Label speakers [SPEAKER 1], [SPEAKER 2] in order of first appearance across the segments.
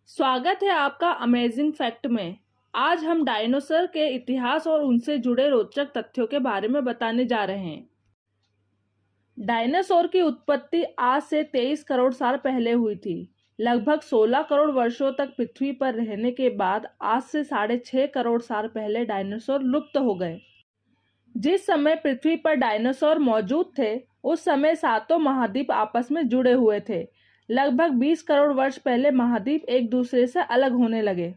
[SPEAKER 1] स्वागत है आपका अमेजिंग फैक्ट में। आज हम डायनासोर के इतिहास और उनसे जुड़े रोचक तथ्यों के बारे में बताने जा रहे हैं। डायनासोर की उत्पत्ति आज से 23 करोड़ साल पहले हुई थी। लगभग 16 करोड़ वर्षों तक पृथ्वी पर रहने के बाद आज से 6.5 करोड़ साल पहले डायनासोर लुप्त हो गए। जिस समय पृथ्वी पर डायनासोर मौजूद थे उस समय सातों महाद्वीप आपस में जुड़े हुए थे। लगभग 20 करोड़ वर्ष पहले महाद्वीप एक दूसरे से अलग होने लगे,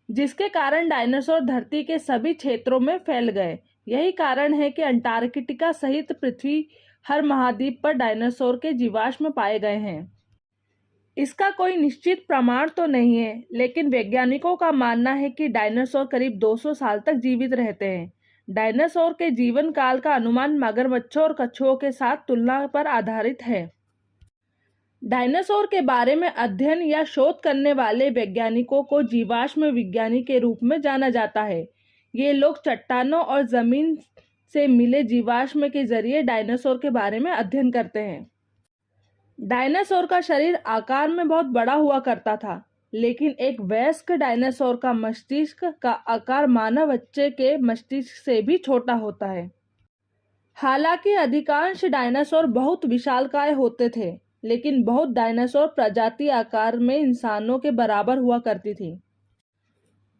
[SPEAKER 1] जिसके कारण डायनासोर धरती के सभी क्षेत्रों में फैल गए। यही कारण है कि अंटार्कटिका सहित पृथ्वी हर महाद्वीप पर डायनासोर के जीवाश्म पाए गए हैं। इसका कोई निश्चित प्रमाण तो नहीं है, लेकिन वैज्ञानिकों का मानना है कि डायनासोर करीब 200 साल तक जीवित रहते हैं। डायनासोर के जीवन काल का अनुमान मगरमच्छों और कछुओं के साथ तुलना पर आधारित है। डायनासोर के बारे में अध्ययन या शोध करने वाले वैज्ञानिकों को जीवाश्म विज्ञानी के रूप में जाना जाता है। ये लोग चट्टानों और जमीन से मिले जीवाश्म के जरिए डायनासोर के बारे में अध्ययन करते हैं। डायनासोर का शरीर आकार में बहुत बड़ा हुआ करता था, लेकिन एक वयस्क डायनासोर का मस्तिष्क का आकार मानव बच्चे के मस्तिष्क से भी छोटा होता है। हालांकि अधिकांश डायनासोर बहुत विशालकाय होते थे, लेकिन बहुत डायनासोर प्रजाति आकार में इंसानों के बराबर हुआ करती थी।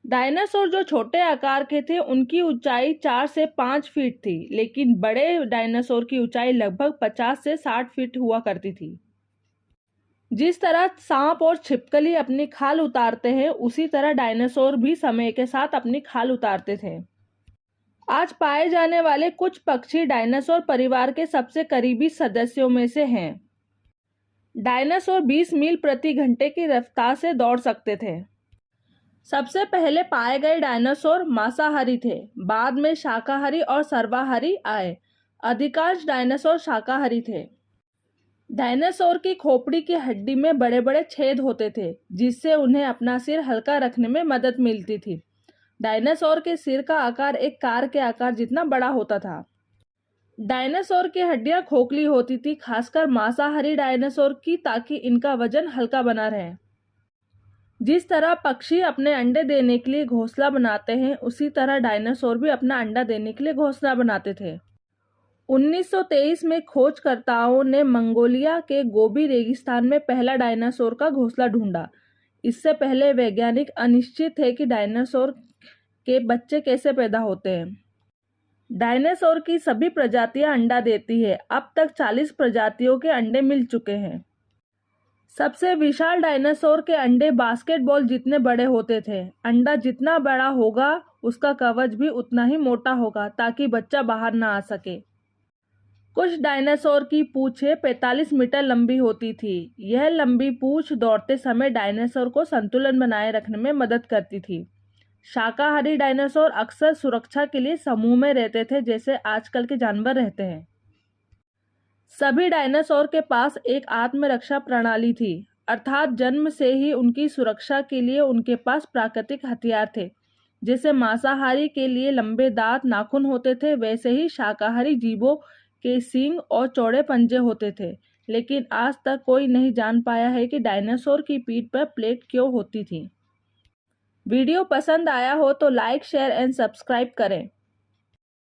[SPEAKER 1] डायनासोर जो छोटे आकार के थे उनकी ऊंचाई 4 से 5 फीट थी, लेकिन बड़े डायनासोर की ऊंचाई लगभग 50 से 60 फीट हुआ करती थी। जिस तरह सांप और छिपकली अपनी खाल उतारते हैं, उसी तरह डायनासोर भी समय के साथ अपनी खाल उतारते थे। आज पाए जाने वाले कुछ पक्षी डायनासोर परिवार के सबसे करीबी सदस्यों में से हैं। डायनासोर 20 मील प्रति घंटे की रफ्तार से दौड़ सकते थे। सबसे पहले पाए गए डायनासोर मांसाहारी थे, बाद में शाकाहारी और सर्वाहारी आए। अधिकांश डायनासोर शाकाहारी थे। डायनासोर की खोपड़ी की हड्डी में बड़े बड़े छेद होते थे, जिससे उन्हें अपना सिर हल्का रखने में मदद मिलती थी। डायनासोर के सिर का आकार एक कार के आकार जितना बड़ा होता था। डायनासोर की हड्डियां खोखली होती थी, खासकर मांसाहारी डायनासोर की, ताकि इनका वजन हल्का बना रहे। जिस तरह पक्षी अपने अंडे देने के लिए घोंसला बनाते हैं, उसी तरह डायनासोर भी अपना अंडा देने के लिए घोंसला बनाते थे। 1923 में खोजकर्ताओं ने मंगोलिया के गोबी रेगिस्तान में पहला डायनासोर का घोंसला ढूंढा। इससे पहले वैज्ञानिक अनिश्चित थे कि डायनासोर के बच्चे कैसे पैदा होते हैं। डायनासोर की सभी प्रजातियां अंडा देती है। अब तक 40 प्रजातियों के अंडे मिल चुके हैं। सबसे विशाल डायनासोर के अंडे बास्केटबॉल जितने बड़े होते थे। अंडा जितना बड़ा होगा उसका कवच भी उतना ही मोटा होगा, ताकि बच्चा बाहर ना आ सके। कुछ डायनासोर की पूंछें 45 मीटर लंबी होती थी। यह लंबी पूंछ दौड़ते समय डायनासोर को संतुलन बनाए रखने में मदद करती थी। शाकाहारी डायनासोर अक्सर सुरक्षा के लिए समूह में रहते थे, जैसे आजकल के जानवर रहते हैं। सभी डायनासोर के पास एक आत्मरक्षा प्रणाली थी, अर्थात जन्म से ही उनकी सुरक्षा के लिए उनके पास प्राकृतिक हथियार थे। जैसे मांसाहारी के लिए लंबे दांत नाखून होते थे, वैसे ही शाकाहारी जीवों के सींग और चौड़े पंजे होते थे। लेकिन आज तक कोई नहीं जान पाया है कि डायनासोर की पीठ पर प्लेट क्यों होती थी। वीडियो पसंद आया हो तो लाइक, शेयर एंड सब्सक्राइब करें।